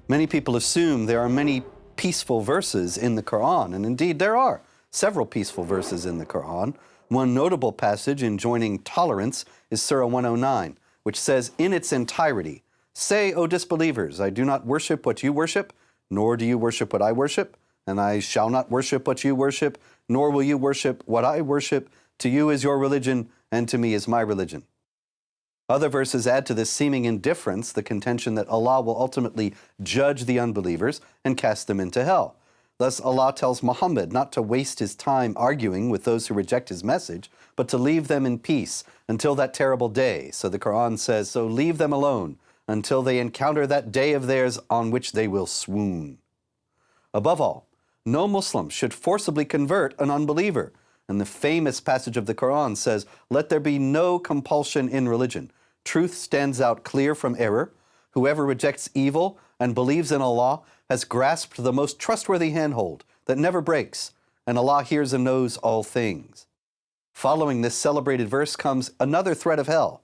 Many people assume there are many peaceful verses in the Qur'an, and indeed there are several peaceful verses in the Qur'an. One notable passage enjoining tolerance is Surah 109, which says in its entirety, "Say, O disbelievers, I do not worship what you worship, nor do you worship what I worship, and I shall not worship what you worship, nor will you worship what I worship. To you is your religion, and to me is my religion." Other verses add to this seeming indifference the contention that Allah will ultimately judge the unbelievers and cast them into hell. Thus, Allah tells Muhammad not to waste his time arguing with those who reject his message, but to leave them in peace until that terrible day. So the Qur'an says, "So leave them alone until they encounter that day of theirs on which they will swoon." Above all, no Muslim should forcibly convert an unbeliever. And the famous passage of the Qur'an says, "Let there be no compulsion in religion. Truth stands out clear from error. Whoever rejects evil and believes in Allah has grasped the most trustworthy handhold that never breaks, and Allah hears and knows all things." Following this celebrated verse comes another threat of hell.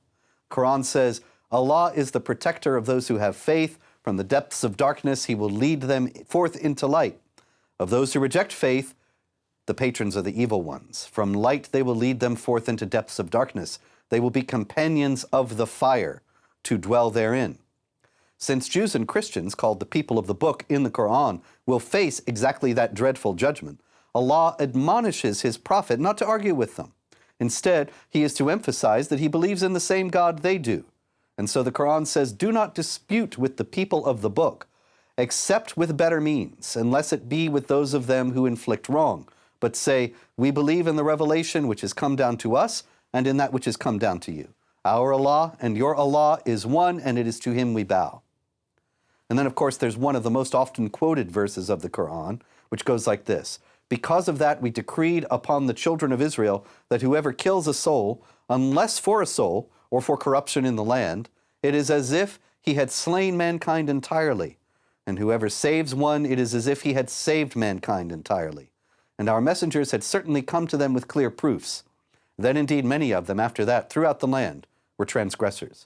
Qur'an says, "Allah is the protector of those who have faith. From the depths of darkness, He will lead them forth into light. Of those who reject faith, the patrons are the evil ones. From light they will lead them forth into depths of darkness. They will be companions of the fire to dwell therein." Since Jews and Christians, called the people of the book in the Qur'an, will face exactly that dreadful judgment, Allah admonishes His prophet not to argue with them. Instead, He is to emphasize that He believes in the same God they do. And so the Qur'an says, "Do not dispute with the people of the book, except with better means, unless it be with those of them who inflict wrong. But say, we believe in the revelation which has come down to us, and in that which has come down to you. Our Allah and your Allah is one, and it is to Him we bow." And then, of course, there's one of the most often quoted verses of the Qur'an, which goes like this: "Because of that we decreed upon the children of Israel that whoever kills a soul, unless for a soul or for corruption in the land, it is as if he had slain mankind entirely. And whoever saves one, it is as if he had saved mankind entirely. And our messengers had certainly come to them with clear proofs. Then indeed many of them after that throughout the land were transgressors."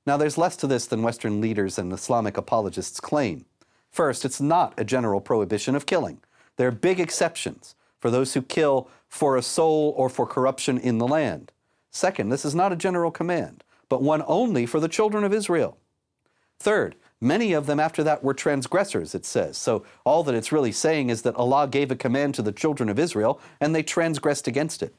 Now there's less to this than Western leaders and Islamic apologists claim. First, it's not a general prohibition of killing. There are big exceptions for those who kill for a soul or for corruption in the land. Second, this is not a general command, but one only for the children of Israel. Third, many of them after that were transgressors, it says. So all that it's really saying is that Allah gave a command to the children of Israel and they transgressed against it.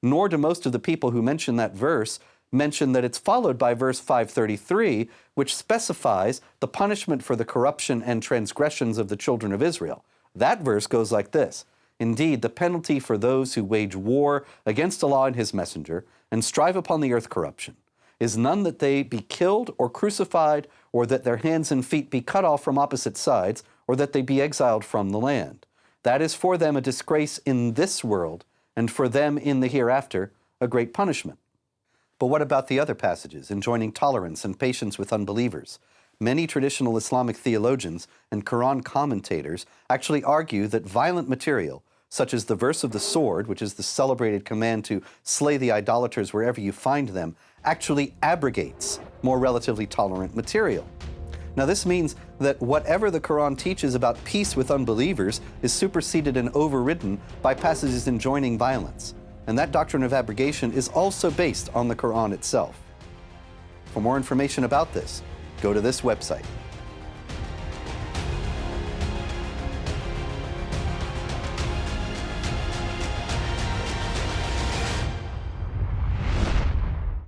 Nor do most of the people who mention that verse mention that it's followed by verse 533, which specifies the punishment for the corruption and transgressions of the children of Israel. That verse goes like this: "Indeed, the penalty for those who wage war against Allah and His messenger and strive upon the earth corruption is none that they be killed or crucified, or that their hands and feet be cut off from opposite sides, or that they be exiled from the land. That is for them a disgrace in this world, and for them in the hereafter a great punishment." But what about the other passages enjoining tolerance and patience with unbelievers? Many traditional Islamic theologians and Qur'an commentators actually argue that violent material, such as the verse of the sword, which is the celebrated command to slay the idolaters wherever you find them, actually abrogates more relatively tolerant material. Now this means that whatever the Qur'an teaches about peace with unbelievers is superseded and overridden by passages enjoining violence. And that doctrine of abrogation is also based on the Qur'an itself. For more information about this, go to this website.